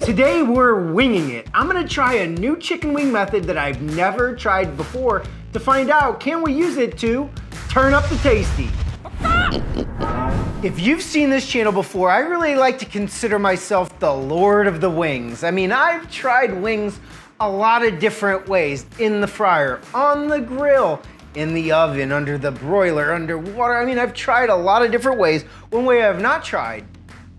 Today we're winging it. I'm gonna try a new chicken wing method that I've never tried before to find out, can we use it to turn up the tasty? If you've seen this channel before, I really like to consider myself the Lord of the Wings. I mean, I've tried wings a lot of different ways. In the fryer, on the grill, in the oven, under the broiler, underwater. I mean, I've tried a lot of different ways. One way I've not tried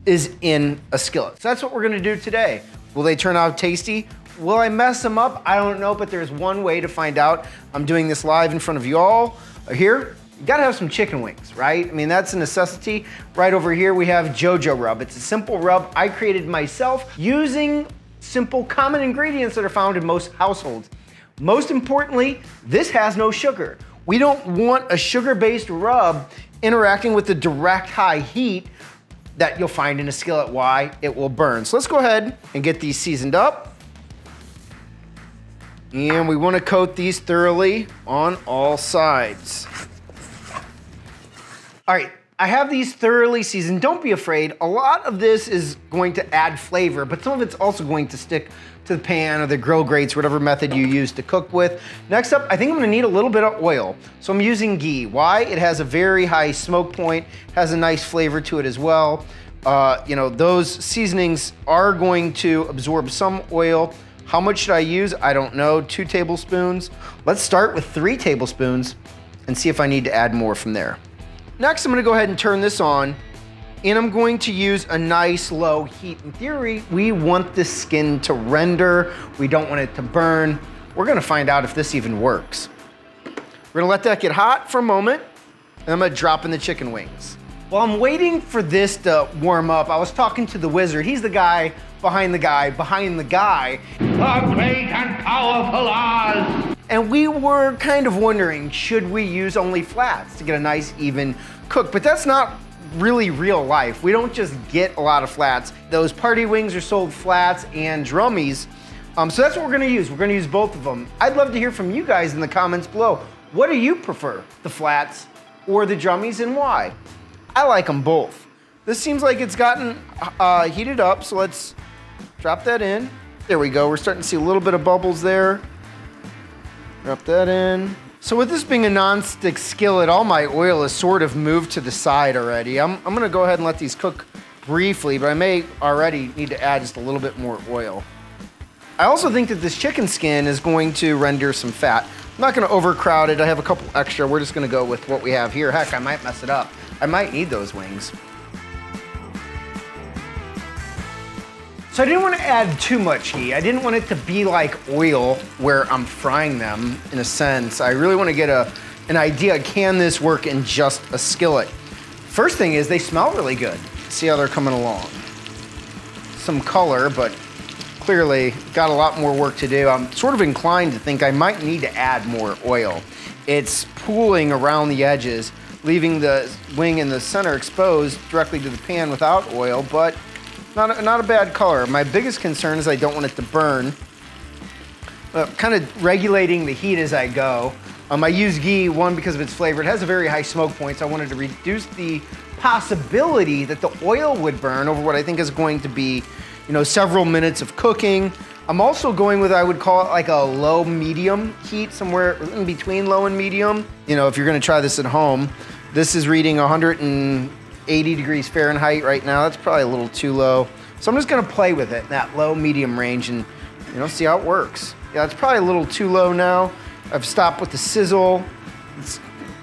is in a skillet. So that's what we're gonna do today. Will they turn out tasty? Will I mess them up? I don't know, but there's one way to find out. I'm doing this live in front of you all. Here, you gotta have some chicken wings, right? I mean, that's a necessity. Right over here, we have JoJo rub. It's a simple rub I created myself using simple common ingredients that are found in most households. Most importantly, this has no sugar. We don't want a sugar-based rub interacting with the direct high heat that you'll find in a skillet. Why? It will burn. So let's go ahead and get these seasoned up. And we want to coat these thoroughly on all sides. All right, I have these thoroughly seasoned. Don't be afraid. A lot of this is going to add flavor, but some of it's also going to stick to the pan or the grill grates, whatever method you use to cook with. Next up, I think I'm gonna need a little bit of oil. So I'm using ghee. Why? It has a very high smoke point, has a nice flavor to it as well. You know, those seasonings are going to absorb some oil. How much should I use? I don't know, 2 tablespoons. Let's start with 3 tablespoons and see if I need to add more from there. Next, I'm gonna go ahead and turn this on, and I'm going to use a nice low heat. In theory, we want the skin to render. We don't want it to burn. We're gonna find out if this even works. We're gonna let that get hot for a moment, and I'm gonna drop in the chicken wings. While I'm waiting for this to warm up, I was talking to the wizard. He's the guy behind the guy behind the guy. The great and powerful Oz. And we were kind of wondering, should we use only flats to get a nice even cook? But that's not really real life. We don't just get a lot of flats. Those party wings are sold flats and drummies. So that's what we're gonna use. We're gonna use both of them. I'd love to hear from you guys in the comments below. What do you prefer, the flats or the drummies, and why? I like them both. This seems like it's gotten heated up, so let's drop that in. There we go, we're starting to see a little bit of bubbles there. Drop that in. So with this being a non-stick skillet, all my oil is sort of moved to the side already. I'm gonna go ahead and let these cook briefly, but I may already need to add just a little bit more oil. I also think that this chicken skin is going to render some fat. I'm not gonna overcrowd it. I have a couple extra. We're just gonna go with what we have here. Heck, I might mess it up. I might need those wings. So I didn't want to add too much ghee. I didn't want it to be like oil where I'm frying them, in a sense. I really want to get an idea, can this work in just a skillet? First thing is they smell really good. See how they're coming along. Some color, but clearly got a lot more work to do. I'm sort of inclined to think I might need to add more oil. It's pooling around the edges, leaving the wing in the center exposed directly to the pan without oil, but not a bad color. My biggest concern is I don't want it to burn. Kind of regulating the heat as I go. I use ghee, one, because of its flavor. It has a very high smoke point, so I wanted to reduce the possibility that the oil would burn over what I think is going to be, you know, several minutes of cooking. I'm also going with, I would call it like a low-medium heat, somewhere in between low and medium. You know, if you're gonna try this at home, this is reading 180 degrees Fahrenheit right now. That's probably a little too low. So I'm just gonna play with it in that low-medium range and, you know, see how it works. Yeah, it's probably a little too low now. I've stopped with the sizzle. It's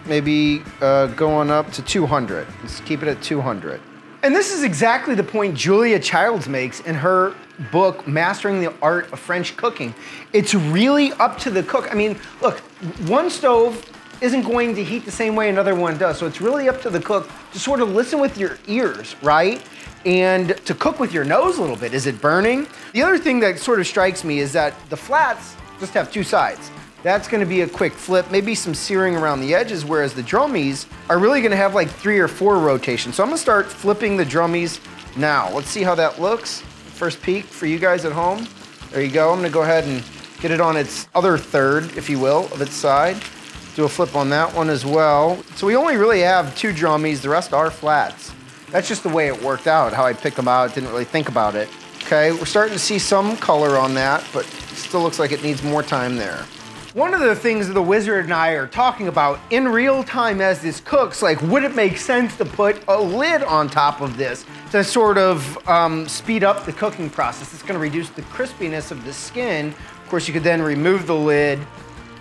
maybe going up to 200. Let's keep it at 200. And this is exactly the point Julia Childs makes in her book, Mastering the Art of French Cooking. It's really up to the cook. I mean, look, one stove isn't going to heat the same way another one does, so it's really up to the cook to sort of listen with your ears, right? And to cook with your nose a little bit. Is it burning? The other thing that sort of strikes me is that the flats just have 2 sides. That's gonna be a quick flip, maybe some searing around the edges, whereas the drummies are really gonna have like 3 or 4 rotations. So I'm gonna start flipping the drummies now. Let's see how that looks. First peek for you guys at home. There you go. I'm gonna go ahead and get it on its other third, if you will, of its side. Do a flip on that one as well. So we only really have 2 drummies, the rest are flats. That's just the way it worked out, how I picked them out, didn't really think about it. Okay, we're starting to see some color on that, but it still looks like it needs more time there. One of the things that the wizard and I are talking about in real time as this cooks, like, would it make sense to put a lid on top of this to sort of speed up the cooking process? It's gonna reduce the crispiness of the skin. Of course, you could then remove the lid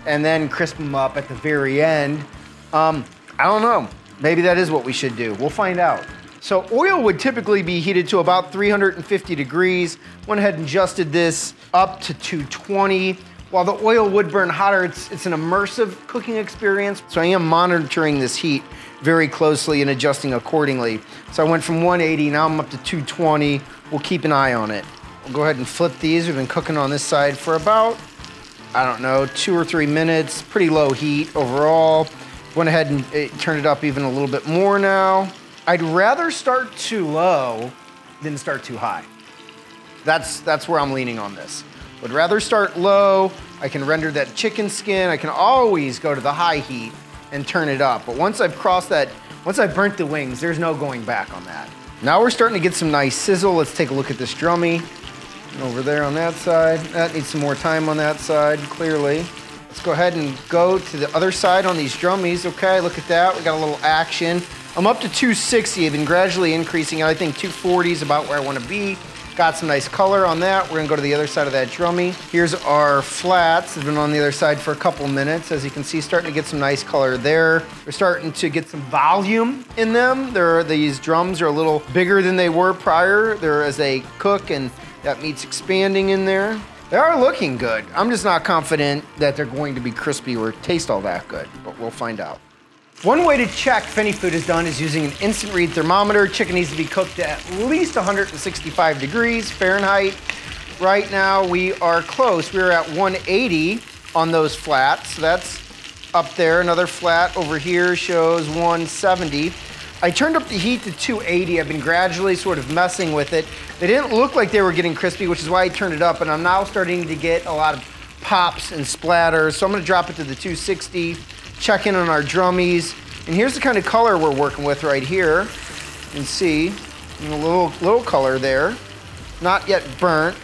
and then crisp them up at the very end. I don't know, maybe that is what we should do. We'll find out. So oil would typically be heated to about 350 degrees. Went ahead and adjusted this up to 220. While the oil would burn hotter, it's an immersive cooking experience. So I am monitoring this heat very closely and adjusting accordingly. So I went from 180, now I'm up to 220. We'll keep an eye on it. We'll go ahead and flip these. We've been cooking on this side for about, I don't know, 2 or 3 minutes. Pretty low heat overall. Went ahead and turned it up even a little bit more now. I'd rather start too low than start too high. That's where I'm leaning on this. Would rather start low. I can render that chicken skin. I can always go to the high heat and turn it up. But once I've crossed that, once I've burnt the wings, there's no going back on that. Now we're starting to get some nice sizzle. Let's take a look at this drummy. Over there on that side. That needs some more time on that side, clearly. Let's go ahead and go to the other side on these drummies. Okay, look at that. We got a little action. I'm up to 260. I've been gradually increasing. I think 240 is about where I want to be. Got some nice color on that. We're gonna go to the other side of that drummy. Here's our flats. They've been on the other side for a couple minutes. As you can see, starting to get some nice color there. We're starting to get some volume in them. These drums are a little bigger than they were prior. They're as they cook, and that meat's expanding in there. They are looking good. I'm just not confident that they're going to be crispy or taste all that good, but we'll find out. One way to check if any food is done is using an instant read thermometer. Chicken needs to be cooked at least 165 degrees Fahrenheit. Right now we are close. We're at 180 on those flats. So that's up there. Another flat over here shows 170. I turned up the heat to 280. I've been gradually sort of messing with it. They didn't look like they were getting crispy, which is why I turned it up, and I'm now starting to get a lot of pops and splatters. So I'm gonna drop it to the 260. Check in on our drummies. And here's the kind of color we're working with right here. You can see a little color there. Not yet burnt.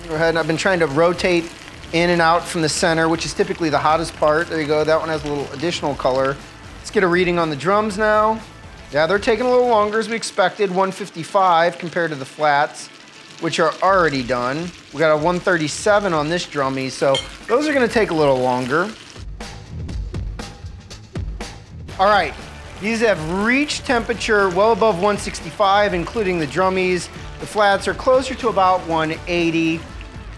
Go ahead, I've been trying to rotate in and out from the center, which is typically the hottest part. There you go, that one has a little additional color. Let's get a reading on the drums now. Yeah, they're taking a little longer as we expected, 155 compared to the flats, which are already done. We got a 137 on this drummy, so those are gonna take a little longer. All right, these have reached temperature well above 165, including the drummies. The flats are closer to about 180.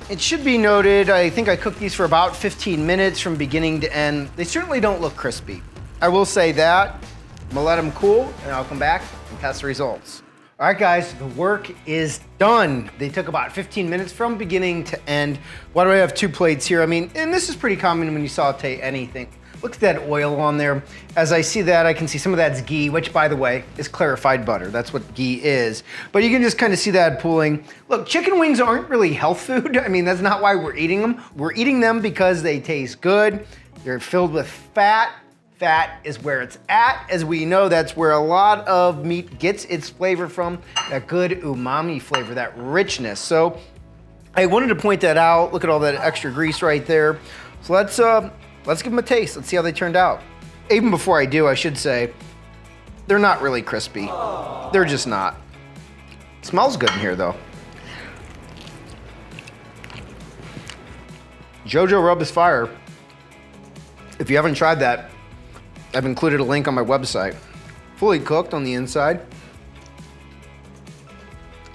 It should be noted, I think I cooked these for about 15 minutes from beginning to end. They certainly don't look crispy. I will say that. I'm gonna let them cool, and I'll come back and test the results. All right, guys, the work is done. They took about 15 minutes from beginning to end. Why do I have 2 plates here? I mean, and this is pretty common when you saute anything. Look at that oil on there. As I see that, I can see some of that's ghee, which, by the way, is clarified butter. That's what ghee is. But you can just kind of see that pooling. Look, chicken wings aren't really health food. I mean, that's not why we're eating them. We're eating them because they taste good. They're filled with fat. Fat is where it's at. As we know, that's where a lot of meat gets its flavor from. That good umami flavor, that richness. So I wanted to point that out. Look at all that extra grease right there. So let's give them a taste. Let's see how they turned out. Even before I do, I should say, they're not really crispy. They're just not. It smells good in here though. Jojo Rub is fire. If you haven't tried that, I've included a link on my website. Fully cooked on the inside.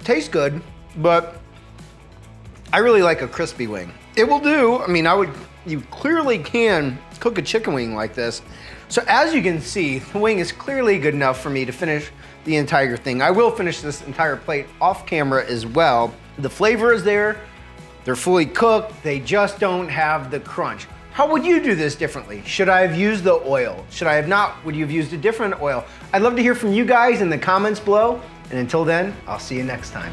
Tastes good, but I really like a crispy wing. It will do. I mean, you clearly can cook a chicken wing like this. So as you can see, the wing is clearly good enough for me to finish the entire thing. I will finish this entire plate off camera as well. The flavor is there. They're fully cooked. They just don't have the crunch. How would you do this differently? Should I have used the oil? Should I have not? Would you have used a different oil? I'd love to hear from you guys in the comments below. And until then, I'll see you next time.